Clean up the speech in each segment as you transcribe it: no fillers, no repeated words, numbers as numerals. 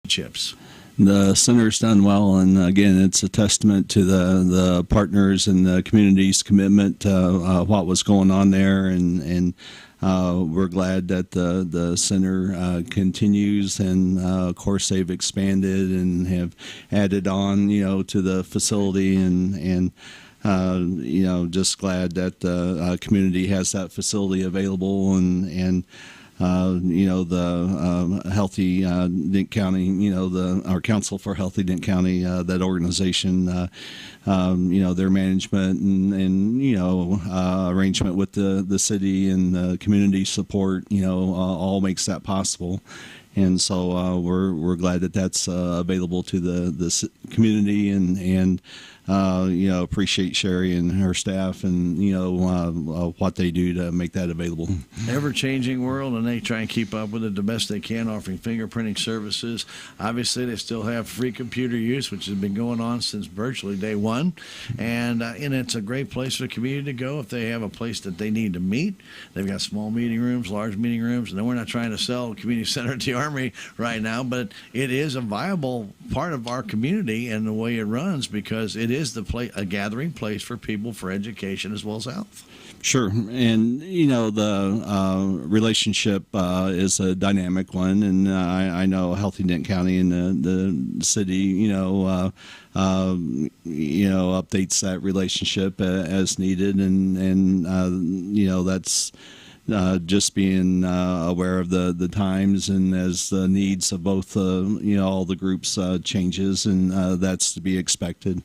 chips. The center's done well, and again, it's a testament to the partners and the community's commitment to what was going on there, and we're glad that the center continues, and of course they've expanded and have added on, to the facility, and just glad that the community has that facility available, and the Healthy Dent County, our Council for Healthy Dent County, that organization, their management and arrangement with the city and the community support, all makes that possible. And so we're glad that that's available to the community, and appreciate Sherry and her staff, and what they do to make that available. Ever-changing world, and they try and keep up with it the best they can, offering fingerprinting services. Obviously, they still have free computer use, which has been going on since virtually day one, and it's a great place for the community to go if they have a place that they need to meet. They've got small meeting rooms, large meeting rooms, and then we're not trying to sell community center at the Army right now, but it is a viable part of our community and the way it runs, because it is a gathering place for people for education as well as health. Sure, and the relationship is a dynamic one, and I know Healthy Dent County and the city, updates that relationship as needed, and that's. Just being aware of the times, and as the needs of both all the groups changes, and that's to be expected.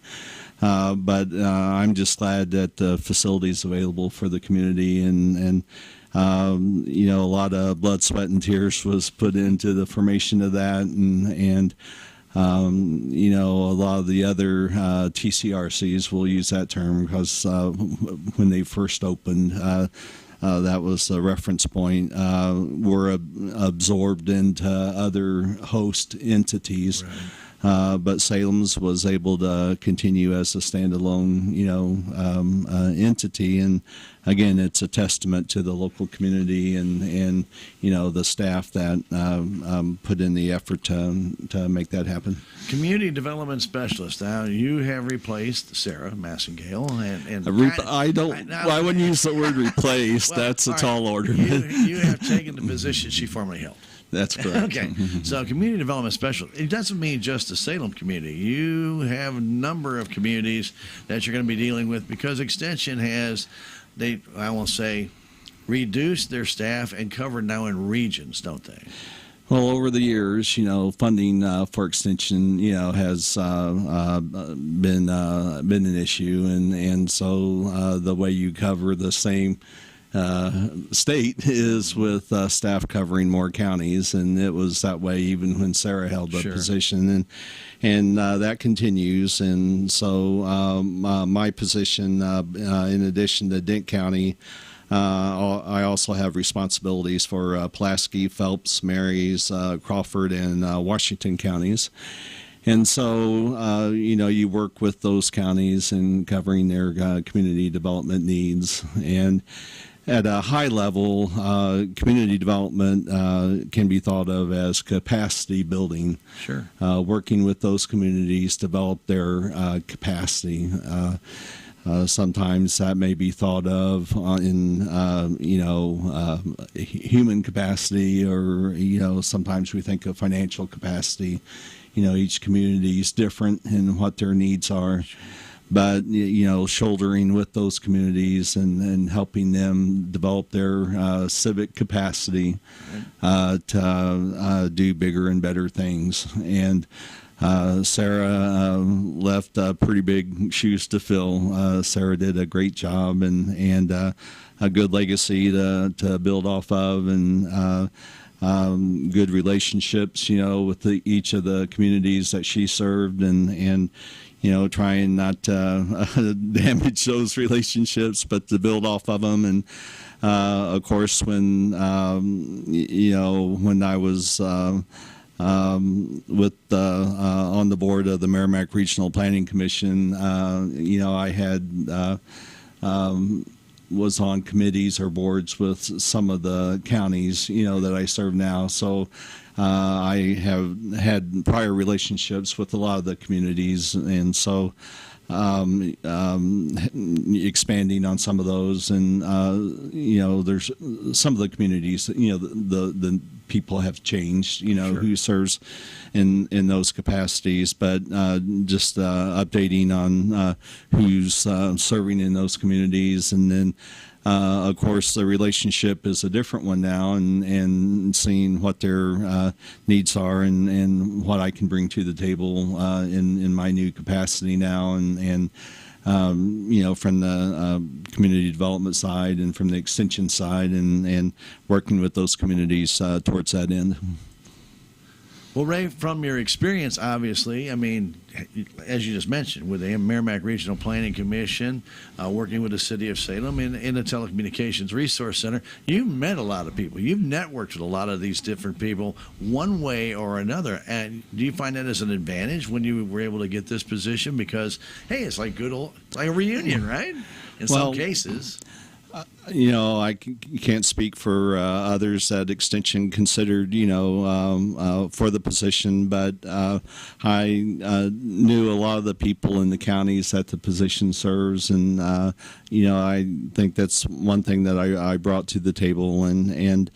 But I'm just glad that the facility is available for the community, and a lot of blood, sweat, and tears was put into the formation of that, and a lot of the other TCRCs, will use that term, because when they first opened, that was the reference point, were absorbed into other host entities. Right. But Salem's was able to continue as a standalone, entity, and again, it's a testament to the local community and the staff that put in the effort to make that happen. Community development specialist. Now you have replaced Sarah Massengale, and I wouldn't use the word replaced. Well, that's a tall order. You have taken the position she formerly held. That's correct. Okay, so community development specialist. It doesn't mean just the Salem community. You have a number of communities that you're going to be dealing with, because Extension has, I won't say, reduced their staff and covered now in regions, don't they? Well, over the years, funding for Extension, has been an issue, and so the way you cover the same state is with staff covering more counties, and it was that way even when Sarah held the position, and that continues. And so my position, in addition to Dent County, I also have responsibilities for Pulaski, Phelps, Marys, Crawford, and Washington counties. And so, you work with those counties in covering their community development needs. And at a high level, community development can be thought of as capacity building. Sure. Working with those communities, develop their capacity. Sometimes that may be thought of in, human capacity, or, sometimes we think of financial capacity. Each community is different in what their needs are. But, shouldering with those communities and helping them develop their civic capacity to do bigger and better things. And Sarah left pretty big shoes to fill. Sarah did a great job and a good legacy to build off of, and good relationships, with each of the communities that she served, and trying not to damage those relationships, but to build off of them. And of course, when when I was with on the board of the Merrimack Regional Planning Commission, I had was on committees or boards with some of the counties, that I serve now. So I have had prior relationships with a lot of the communities, and so expanding on some of those, and there's some of the communities that, the people have changed, Sure. who serves in those capacities, but just updating on who's serving in those communities, and then of course the relationship is a different one now, and seeing what their needs are, and what I can bring to the table in my new capacity now, and from the community development side and from the extension side, and working with those communities towards that end. Well, Ray, from your experience, obviously, I mean, as you just mentioned, with the Merrimack Regional Planning Commission, working with the city of Salem in the Telecommunications Resource Center, you've met a lot of people. You've networked with a lot of these different people one way or another. And do you find that as an advantage when you were able to get this position? Because, hey, it's like it's like a reunion, right? In some cases. I can't speak for others that Extension considered, for the position, but I knew a lot of the people in the counties that the position serves, and I think that's one thing that I brought to the table, and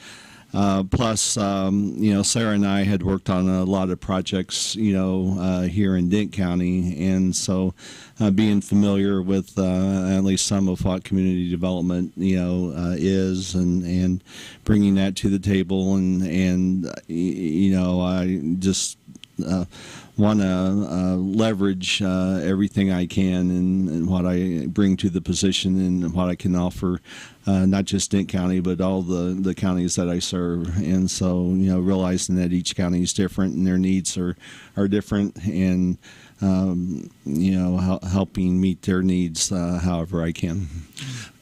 plus, Sarah and I had worked on a lot of projects, here in Dent County, and so being familiar with at least some of what community development, is, and bringing that to the table, and I just want to leverage everything I can, and what I bring to the position, and what I can offer, not just Dent County, but all the counties that I serve. And so, realizing that each county is different and their needs are different, and helping meet their needs however I can.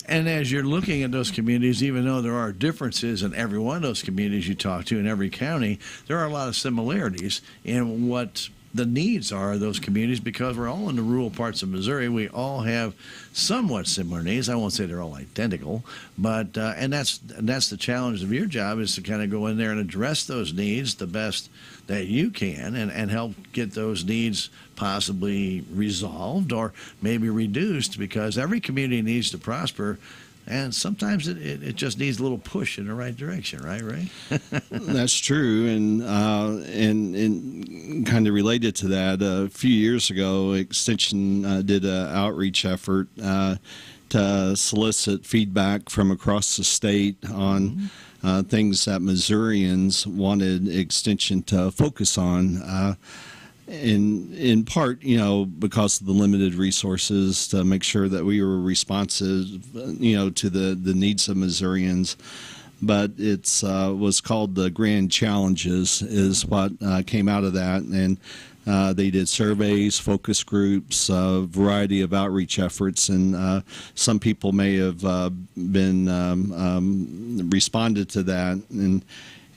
And as you're looking at those communities, even though there are differences in every one of those communities you talk to in every county, there are a lot of similarities in what the needs are of those communities, because we're all in the rural parts of Missouri. We all have somewhat similar needs. I won't say they're all identical, but and that's the challenge of your job, is to kind of go in there and address those needs the best that you can, and help get those needs possibly resolved or maybe reduced, because every community needs to prosper. And sometimes it just needs a little push in the right direction, right, Ray? That's true, and kind of related to that, a few years ago, Extension did an outreach effort to solicit feedback from across the state on things that Missourians wanted Extension to focus on. In part, because of the limited resources, to make sure that we were responsive, to the needs of Missourians. But it's was called the Grand Challenges, is what came out of that, and they did surveys, focus groups, a variety of outreach efforts, and some people may have been responded to that, and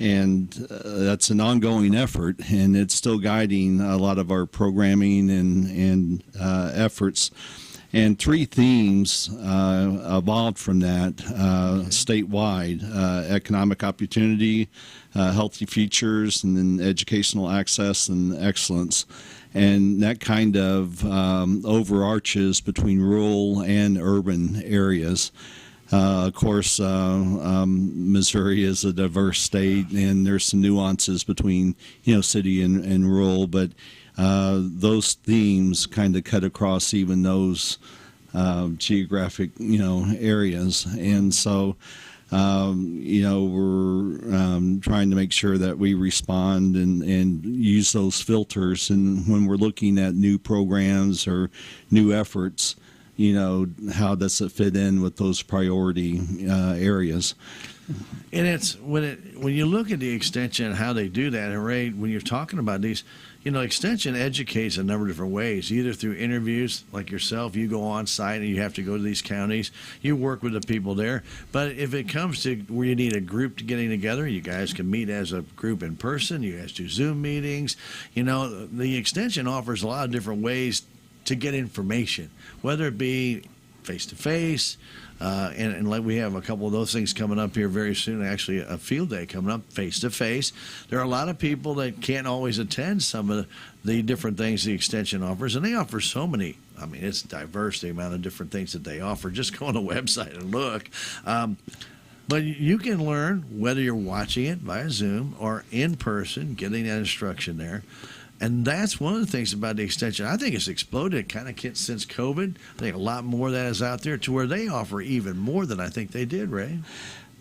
that's an ongoing effort, and it's still guiding a lot of our programming and efforts. And three themes evolved from that statewide: economic opportunity, healthy futures, and then educational access and excellence. And that kind of overarches between rural and urban areas. Of course, Missouri is a diverse state, and there's some nuances between, city and rural, but those themes kind of cut across even those geographic, areas. And so, we're trying to make sure that we respond and use those filters. And when we're looking at new programs or new efforts, how does it fit in with those priority areas? And it's when you look at the extension and how they do that, and Ray, when you're talking about these, extension educates a number of different ways, either through interviews like yourself. You go on site and you have to go to these counties. You work with the people there. But if it comes to where you need a group to getting together, you guys can meet as a group in person. You guys do Zoom meetings. The extension offers a lot of different ways to get information, whether it be face-to-face. And like we have a couple of those things coming up here very soon. Actually, a field day coming up face-to-face. There are a lot of people that can't always attend some of the different things the extension offers, and they offer so many. I mean, it's diverse, the amount of different things that they offer. Just go on the website and look. But you can learn whether you're watching it via Zoom or in person, getting that instruction there. And that's one of the things about the extension. I think it's exploded kind of since COVID. I think a lot more of that is out there to where they offer even more than I think they did, Ray.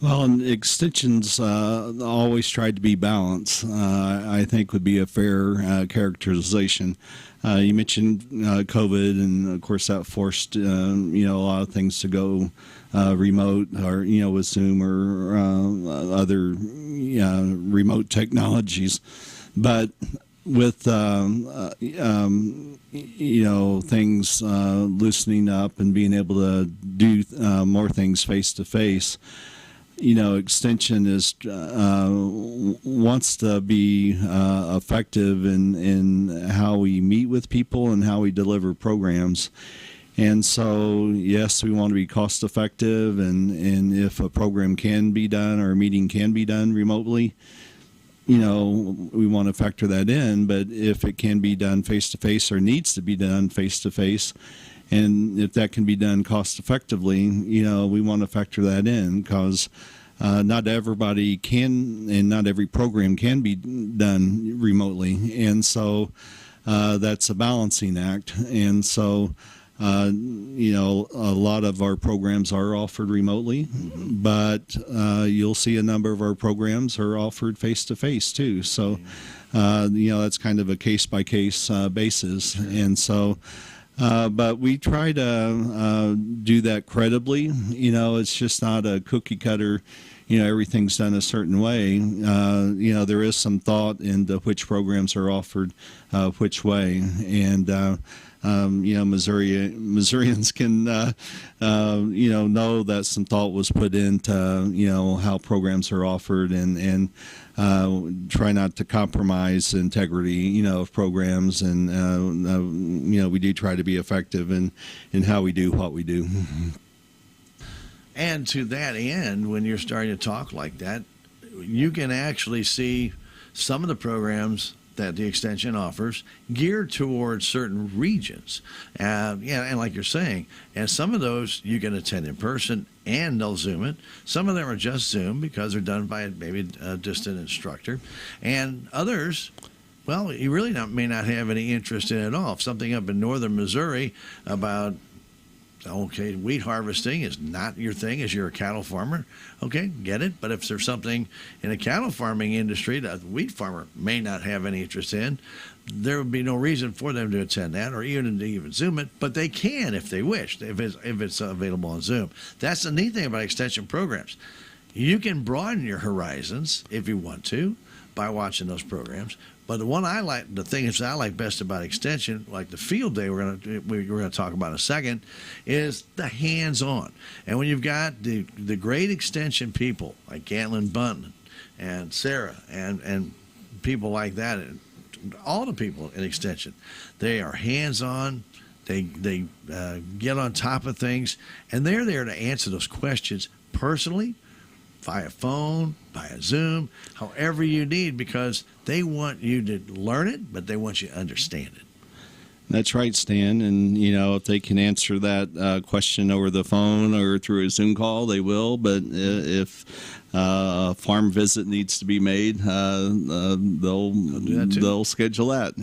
Well, and extensions always tried to be balanced, I think would be a fair characterization. You mentioned COVID, and of course that forced a lot of things to go remote, or with Zoom or other remote technologies. But with things loosening up and being able to do more things face to face, extension is wants to be effective in how we meet with people and how we deliver programs. And so, yes, we want to be cost effective, and if a program can be done or a meeting can be done remotely, we want to factor that in. But if it can be done face to face or needs to be done face to face, and if that can be done cost effectively, we want to factor that in, because not everybody can, and not every program can be done remotely. And so that's a balancing act. And so, a lot of our programs are offered remotely, but you'll see a number of our programs are offered face to face too. So, that's kind of a case by case basis. And so, but we try to do that credibly. It's just not a cookie cutter, everything's done a certain way. There is some thought into which programs are offered which way. And, Missourians can, know that some thought was put into, how programs are offered, and try not to compromise integrity, of programs. And, we do try to be effective in how we do what we do. And to that end, when you're starting to talk like that, you can actually see some of the programs that the extension offers geared towards certain regions. And like you're saying, and some of those you can attend in person and they'll Zoom it. Some of them are just Zoom because they're done by maybe a distant instructor. And others, well, you really may not have any interest in it at all. If something up in northern Missouri about wheat harvesting is not your thing as you're a cattle farmer. Okay, get it. But if there's something in a cattle farming industry that the wheat farmer may not have any interest in, there would be no reason for them to attend that or even Zoom it. But they can if they wish, if it's available on Zoom. That's the neat thing about extension programs. You can broaden your horizons if you want to by watching those programs. But the things I like best about extension, like the field day we're going to talk about in a second, is the hands-on. And when you've got the great extension people like Gatlin Bunton and Sarah and people like that, and all the people in extension, they are hands-on. They get on top of things, and they're there to answer those questions personally, via phone, via Zoom, however you need, because they want you to learn it, but they want you to understand it. That's right, Stan. And, if they can answer that question over the phone or through a Zoom call, they will. But if a farm visit needs to be made, they'll schedule that,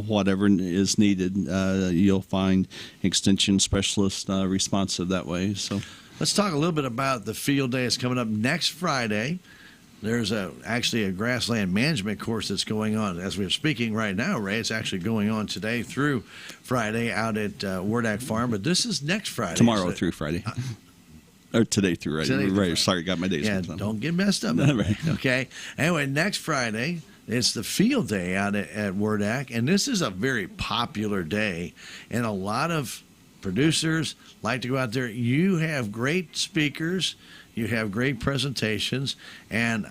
whatever is needed. You'll find extension specialists responsive that way. So let's talk a little bit about the field day that's coming up next Friday. There's actually a grassland management course that's going on as we're speaking right now, Ray. It's actually going on today through Friday out at Wardak Farm, but this is next Friday. Tomorrow through Friday. Or today through Friday. Today through Friday. Sorry, got my days. Yeah, don't get messed up. Right. Okay. Anyway, next Friday, it's the field day out at Wardak, and this is a very popular day, and a lot of producers like to go out there. You have great speakers. You have great presentations, and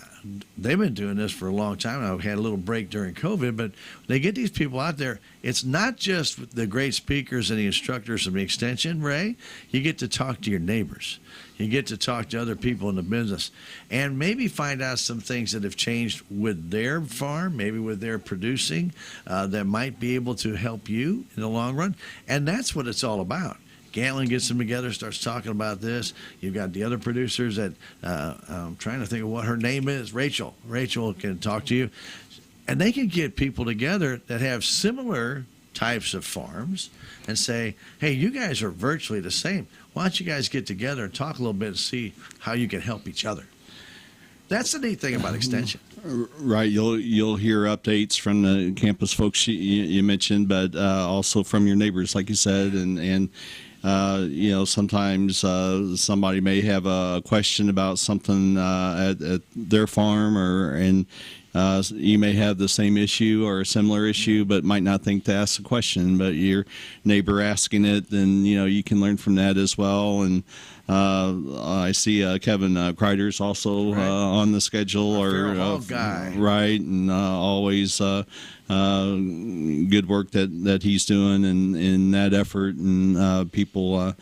they've been doing this for a long time. I had a little break during COVID, but they get these people out there. It's not just the great speakers and the instructors from the extension, Ray. You get to talk to your neighbors. You get to talk to other people in the business and maybe find out some things that have changed with their farm, maybe with their producing, that might be able to help you in the long run. And that's what it's all about. Gatlin gets them together, starts talking about this. You've got the other producers that I'm trying to think of what her name is. Rachel. Rachel can talk to you. And they can get people together that have similar types of farms and say, hey, you guys are virtually the same. Why don't you guys get together and talk a little bit and see how you can help each other? That's the neat thing about extension. Right, you'll hear updates from the campus folks you mentioned, but also from your neighbors, like you said, and sometimes somebody may have a question about something at their farm, and you may have the same issue or a similar issue, but might not think to ask the question. But your neighbor asking it, then you can learn from that as well. And I see Kevin Kreider's also on the schedule, guy, right? And always good work that he's doing in that effort, and people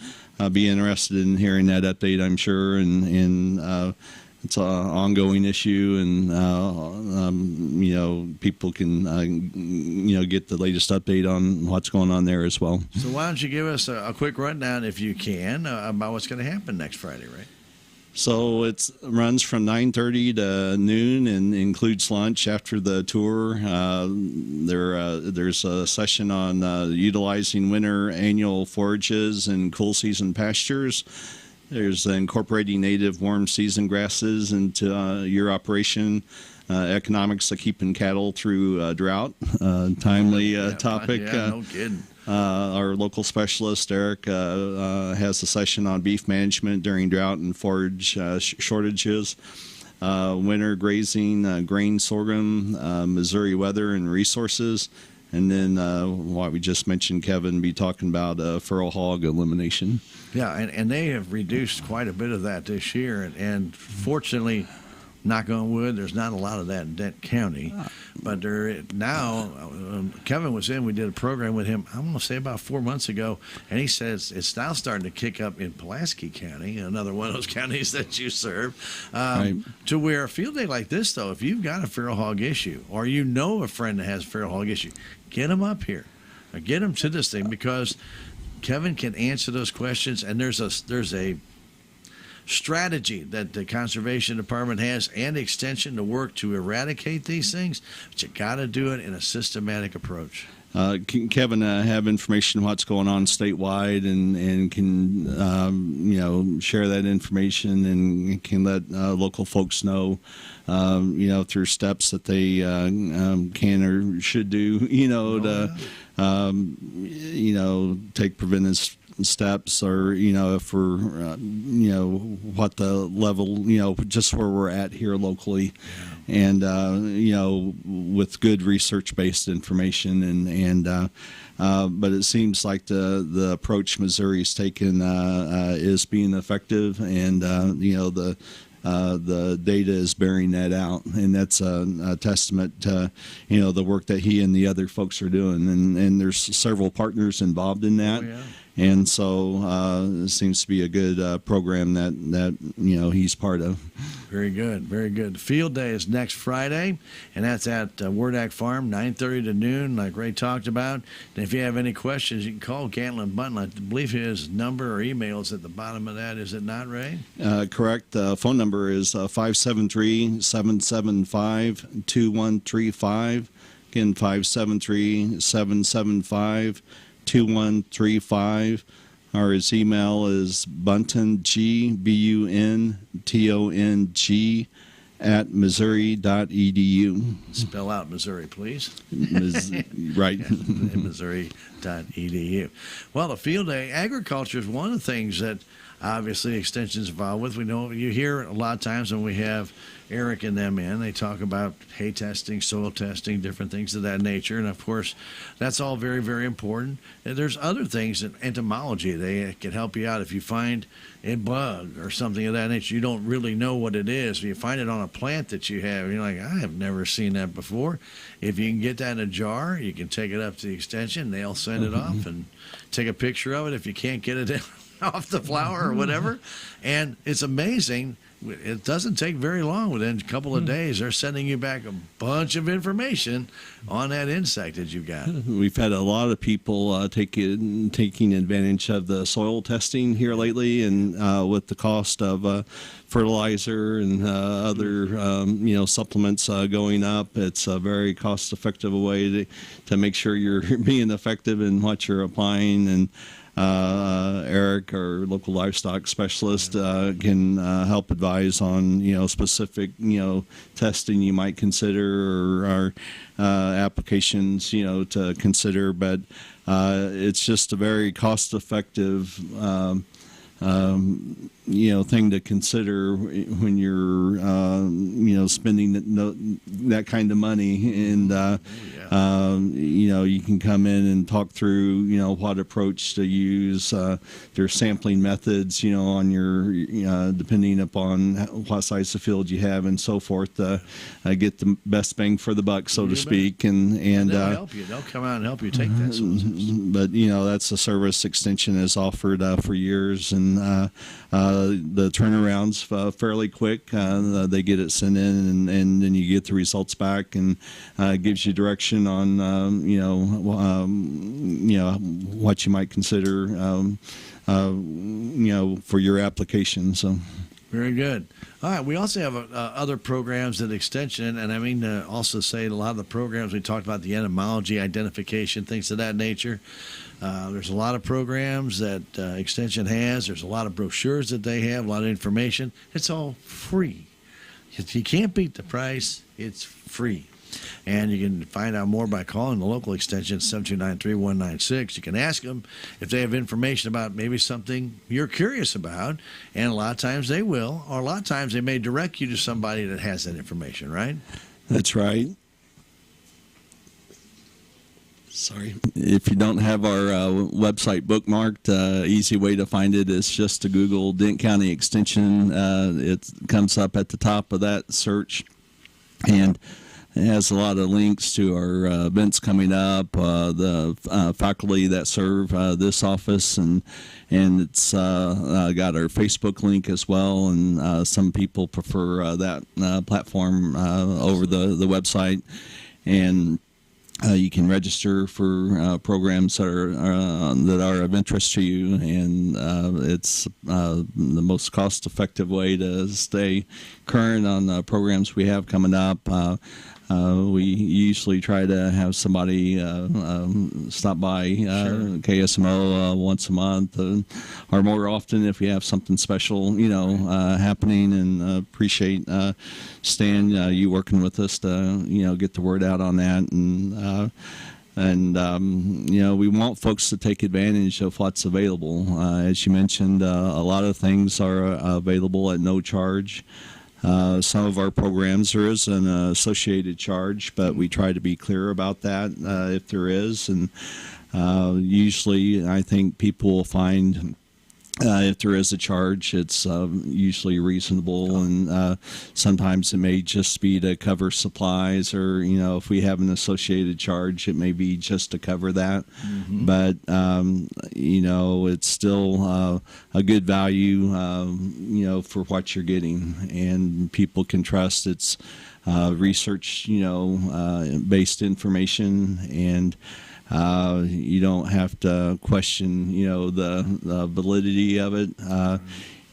be interested in hearing that update, I'm sure, and it's an ongoing issue, and people can get the latest update on what's going on there as well. So why don't you give us a quick rundown, if you can, about what's going to happen next Friday, right? So it runs from 9:30 to noon and includes lunch after the tour. There's a session on utilizing winter annual forages and cool season pastures. There's incorporating native warm season grasses into your operation, economics of keeping cattle through drought, timely topic. Yeah, no kidding. Our local specialist, Eric, has a session on beef management during drought and forage shortages, winter grazing, grain, sorghum, Missouri weather and resources. And then what we just mentioned, Kevin, be talking about feral hog elimination. Yeah, and they have reduced quite a bit of that this year. And fortunately, knock on wood, there's not a lot of that in Dent County. But there now, Kevin was in, we did a program with him, I'm going to say about 4 months ago, and he says it's now starting to kick up in Pulaski County, another one of those counties that you serve, to where a field day like this, though, if you've got a feral hog issue, or you know a friend that has a feral hog issue, get them up here. Or get them to this thing, because Kevin can answer those questions, and there's a strategy that the conservation department has and extension to work to eradicate these things, but you got to do it in a systematic approach. Kevin have information on what's going on statewide, and can share that information, and can let local folks know through steps that they can or should do take preventive steps, or if we're what the level just where we're at here locally, and with good research based information, and but it seems like the approach Missouri's taken is being effective, and the data is bearing that out, and that's a testament to the work that he and the other folks are doing, and there's several partners involved in that. And so it seems to be a good program that he's part of. Very good, very good. The field day is next Friday, and that's at Wordak Farm, 9:30 to noon, like Ray talked about. And if you have any questions, you can call Gatlin Button. I believe his number or email is at the bottom of that. Is it not, Ray? Correct. Phone number is 573-775-2135. Again, 573-775-2135. Or his email is bunton, BUNTONG, at missouri.edu. Spell out Missouri, please. Right. Missouri.edu. Well, the field day, agriculture is one of the things that obviously Extension's involved with. We know you hear a lot of times when we have Eric and them in, they talk about hay testing, soil testing, different things of that nature. And of course, that's all very, very important. And there's other things in entomology. They can help you out if you find a bug or something of that nature. You don't really know what it is. If you find it on a plant that you have, you're like, I have never seen that before. If you can get that in a jar, you can take it up to the Extension. They'll send it off and take a picture of it if you can't get it off the flower or whatever. And it's amazing. It doesn't take very long. Within a couple of days, they're sending you back a bunch of information on that insect that you got. We've had a lot of people taking advantage of the soil testing here lately, and with the cost of fertilizer and other supplements going up, it's a very cost-effective way to make sure you're being effective in what you're applying. And Eric, our local livestock specialist, can help advise on specific testing you might consider, or applications to consider. But it's just a very cost-effective thing to consider when you're spending that kind of money. And you can come in and talk through what approach to use. There's sampling methods on your depending upon what size of field you have and so forth, get the best bang for the buck, so to speak. And they'll help you. They'll come out and help you take that. But that's a service Extension has offered for years, and the turnaround's fairly quick. They get it sent in, and then you get the results back, and it gives you direction on what you might consider for your application. So. Very good. All right. We also have other programs at Extension, and I mean also say a lot of the programs we talked about, the entomology, identification, things of that nature. There's a lot of programs that Extension has. There's a lot of brochures that they have, a lot of information. It's all free. You can't beat the price. It's free. And you can find out more by calling the local Extension, 729-3196. You can ask them if they have information about maybe something you're curious about, and a lot of times they will, or a lot of times they may direct you to somebody that has that information, right? That's right. Sorry. If you don't have our website bookmarked, easy way to find it is just to Google Dent County Extension. It comes up at the top of that search, and it has a lot of links to our events coming up, the faculty that serve this office, and it's got our Facebook link as well. And some people prefer that platform over the website. And you can register for programs that are of interest to you, and it's the most cost-effective way to stay current on programs we have coming up. We usually try to have somebody stop by KSMO once a month, or more often if we have something special, happening. And appreciate Stan, you working with us to get the word out on that. And we want folks to take advantage of what's available. As you mentioned, a lot of things are available at no charge. Some of our programs, there is an associated charge, but we try to be clear about that if there is. And usually I think people will find if there is a charge, it's usually reasonable, and sometimes it may just be to cover supplies, or if we have an associated charge, it may be just to cover that. Mm-hmm. But it's still a good value, for what you're getting, and people can trust it's research, based information, and you don't have to question, the validity of it, and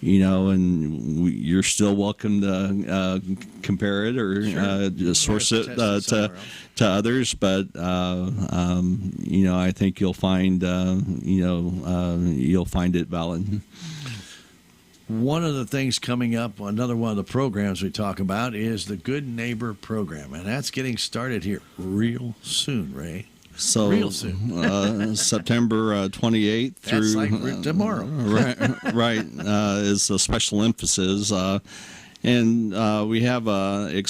you're still welcome to compare it or just source it to others. But I think you'll find you'll find it valid. One of the things coming up, another one of the programs we talk about, is the Good Neighbor program, and that's getting started here real soon, Ray. So real soon. September 28th That's through like tomorrow. right, is a special emphasis. And we have a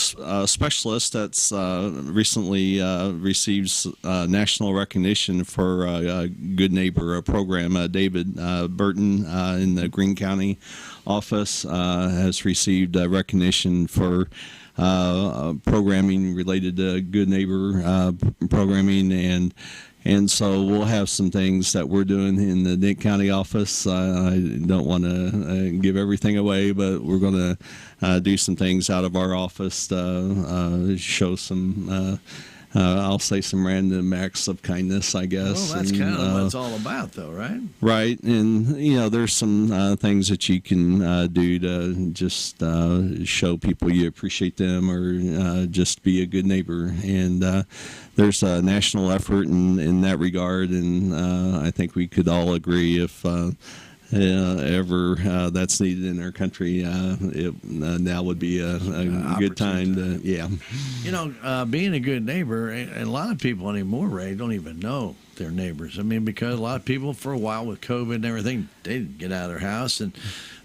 specialist that's recently receives national recognition for Good Neighbor program. David Burton in the Greene County office has received recognition for programming related to Good Neighbor programming, and so we'll have some things that we're doing in the Dent County office. I don't want to give everything away, but we're going to do some things out of our office to show some, I'll say some random acts of kindness, I guess. Well, that's kind of what it's all about, though, right? Right. And, there's some things that you can do to just show people you appreciate them or just be a good neighbor. And there's a national effort in that regard. And I think we could all agree if ever that's needed in our country, now would be a good time to, being a good neighbor, and a lot of people anymore, Ray, don't even know their neighbors. I mean, because a lot of people for a while with COVID and everything, they didn't get out of their house. And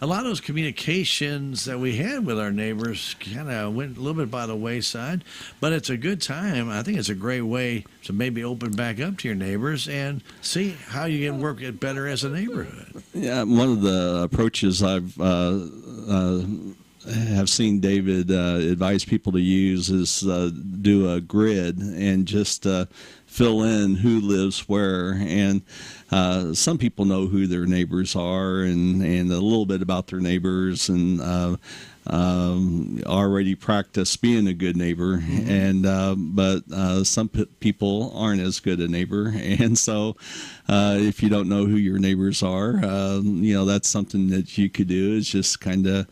a lot of those communications that we had with our neighbors kind of went a little bit by the wayside. But it's a good time. I think it's a great way to maybe open back up to your neighbors and see how you can work it better as a neighborhood. Yeah, one of the approaches I've have seen David advise people to use is do a grid and just fill in who lives where. And some people know who their neighbors are and a little bit about their neighbors and already practice being a good neighbor. Mm-hmm. And but some people aren't as good a neighbor. And so if you don't know who your neighbors are, that's something that you could do is just kind of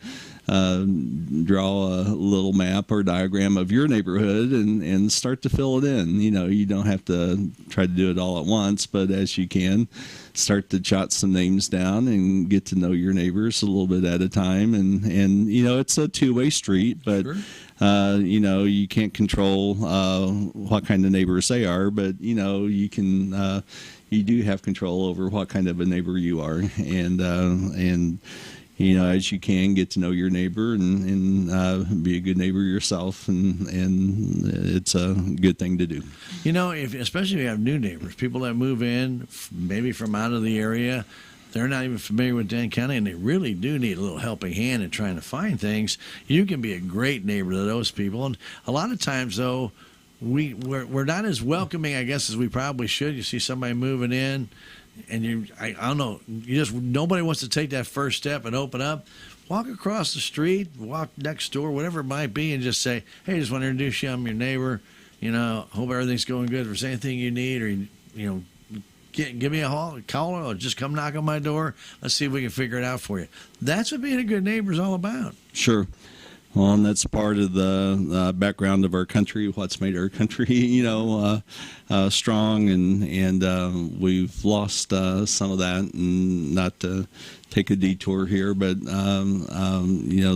draw a little map or diagram of your neighborhood and start to fill it in. You don't have to try to do it all at once, but as you can, start to jot some names down and get to know your neighbors a little bit at a time. And it's a two-way street, but sure. You can't control what kind of neighbors they are, but you can you do have control over what kind of a neighbor you are, and as you can, get to know your neighbor and be a good neighbor yourself, and it's a good thing to do. Especially if you have new neighbors, people that move in, maybe from out of the area, they're not even familiar with Dent County, and they really do need a little helping hand in trying to find things. You can be a great neighbor to those people, and a lot of times, though, we're not as welcoming, I guess, as we probably should. You see somebody moving in, and I don't know, nobody wants to take that first step and open up. Walk across the street, walk next door, whatever it might be, and just say, hey, just want to introduce you. I'm your neighbor. Hope everything's going good. If there's anything you need, or give me a call, or just come knock on my door. Let's see if we can figure it out for you. That's what being a good neighbor is all about. Sure. Well, and that's part of the background of our country, what's made our country, strong, and we've lost some of that. And not to take a detour here, but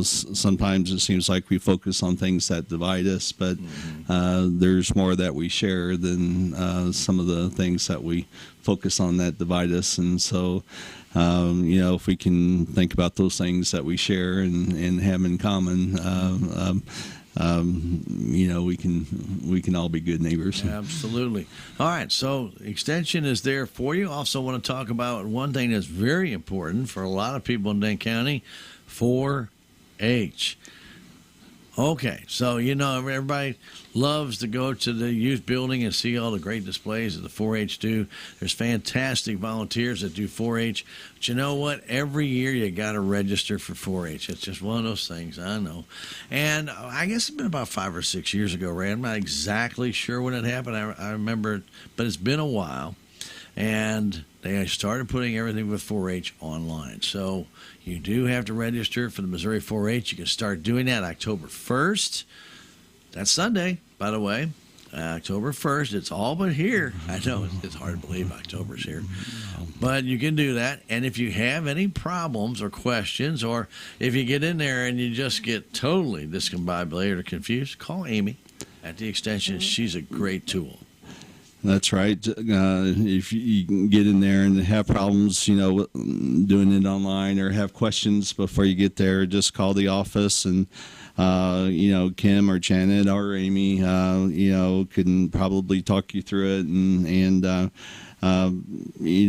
sometimes it seems like we focus on things that divide us, but there's more that we share than some of the things that we focus on that divide us. And so if we can think about those things that we share and have in common, we can all be good neighbors. Absolutely. All right, so Extension is there for you. Also want to talk about one thing that's very important for a lot of people in Dent County, 4-H. Okay, so everybody loves to go to the youth building and see all the great displays that the 4-H do. There's fantastic volunteers that do 4-H. But you know what? Every year you got to register for 4-H. It's just one of those things, I know. And I guess it's been about 5 or 6 years ago, Ray. I'm not exactly sure when it happened. I remember it, but it's been a while. And they started putting everything with 4-H online. So you do have to register for the Missouri 4-H. You can start doing that October 1st. That's Sunday, by the way. October 1st. It's all but here. I know it's hard to believe October's here. But you can do that. And if you have any problems or questions, or if you get in there and you just get totally discombobulated or confused, call Amy at the Extension. She's a great tool. That's right. If you can get in there and have problems, doing it online or have questions before you get there, just call the office and, Kim or Janet or Amy, can probably talk you through it. We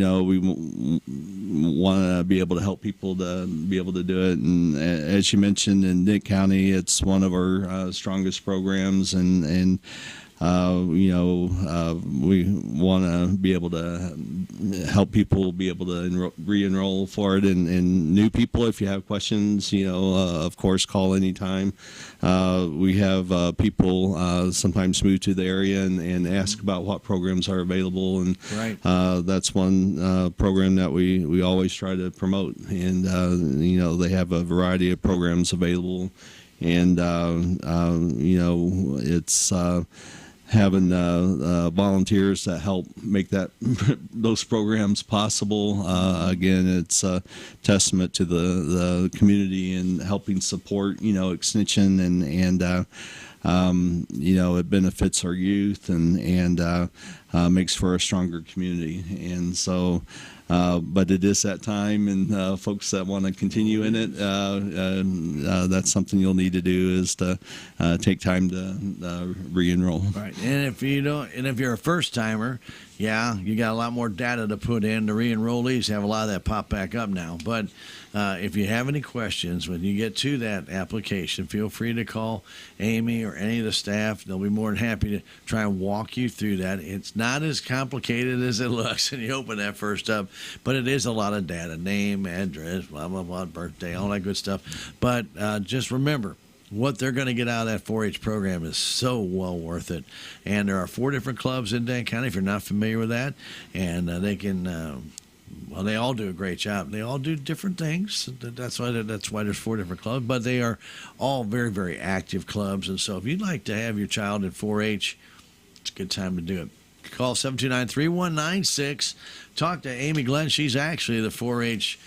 want to be able to help people to be able to do it. And as you mentioned, in Dent County, it's one of our strongest programs, and we want to be able to help people be able to re-enroll for it. And new people, if you have questions, of course, call anytime. We have people sometimes move to the area and ask about what programs are available. And Right. That's one program that we always try to promote. And, they have a variety of programs available. And, it's having volunteers that help make those programs possible. Again, it's a testament to the community and helping support, extension and it benefits our youth and makes for a stronger community. And so, but it is that time, and folks that want to continue in it, that's something you'll need to do is to take time to re-enroll. Right, and if you're a first timer, yeah, you got a lot more data to put in. The re-enrollees have a lot of that pop back up now. But if you have any questions when you get to that application, feel free to call Amy or any of the staff. They'll be more than happy to try and walk you through that. It's not as complicated as it looks when you open that first up, but it is a lot of data: name, address, blah blah blah, birthday, all that good stuff. But just remember, what they're going to get out of that 4-H program is so well worth it. And there are 4 different clubs in Dent County, if you're not familiar with that. And they can, they all do a great job. They all do different things. That's why there's 4 different clubs. But they are all very, very active clubs. And so if you'd like to have your child in 4-H, it's a good time to do it. Call 729-3196. Talk to Amy Glenn. She's actually the 4-H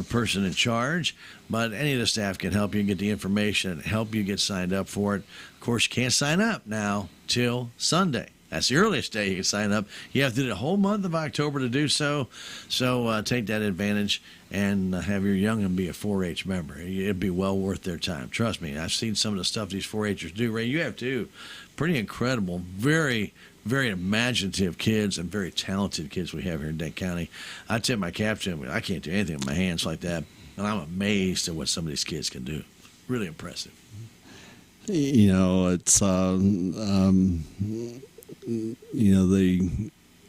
person in charge, but any of the staff can help you get the information and help you get signed up for it. Of course, you can't sign up now till Sunday. That's the earliest day you can sign up. You have to do the whole month of October to do so. So take that advantage and have your young'un be a 4-H member. It'd be well worth their time. Trust me, I've seen some of the stuff these 4-Hers do. Ray, you have too. Pretty incredible. Very, very imaginative kids and very talented kids we have here in Dent County. I tip my cap to them. I can't do anything with my hands like that, and I'm amazed at what some of these kids can do. Really impressive. It's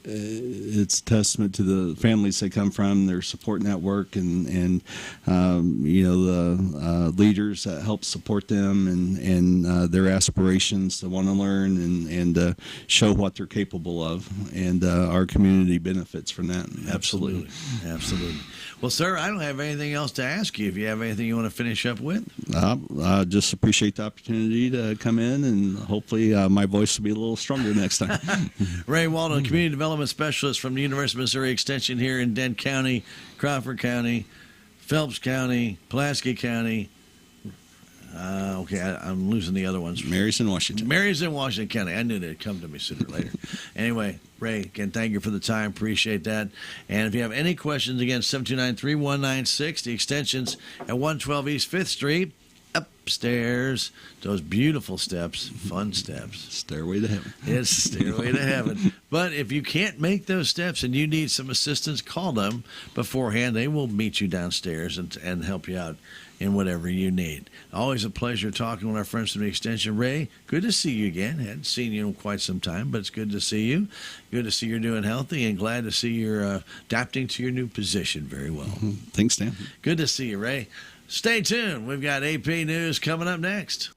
it's a testament to the families they come from, their support network, and the leaders that help support them and their aspirations to want to learn and show what they're capable of. And our community benefits from that. Absolutely. Well, sir, I don't have anything else to ask you. If you have anything you want to finish up with? I just appreciate the opportunity to come in, and hopefully my voice will be a little stronger next time. Ray Walden, Community Development Specialist from the University of Missouri Extension here in Dent County, Crawford County, Phelps County, Pulaski County. I'm losing the other ones. Mary's in Washington. Mary's in Washington County. I knew they'd come to me sooner or later. Anyway, Ray, again, thank you for the time. Appreciate that. And if you have any questions, again, 729-3196. The extension's at 112 East 5th Street. Upstairs, those beautiful steps, fun steps. Stairway to heaven. It's stairway to heaven. But if you can't make those steps and you need some assistance, call them beforehand. They will meet you downstairs and help you out in whatever you need. Always a pleasure talking with our friends from the Extension. Ray, good to see you again. Hadn't seen you in quite some time, but it's good to see you. Good to see you're doing healthy, and glad to see you're adapting to your new position very well. Thanks, Dan. Good to see you, Ray. Stay tuned. We've got AP News coming up next.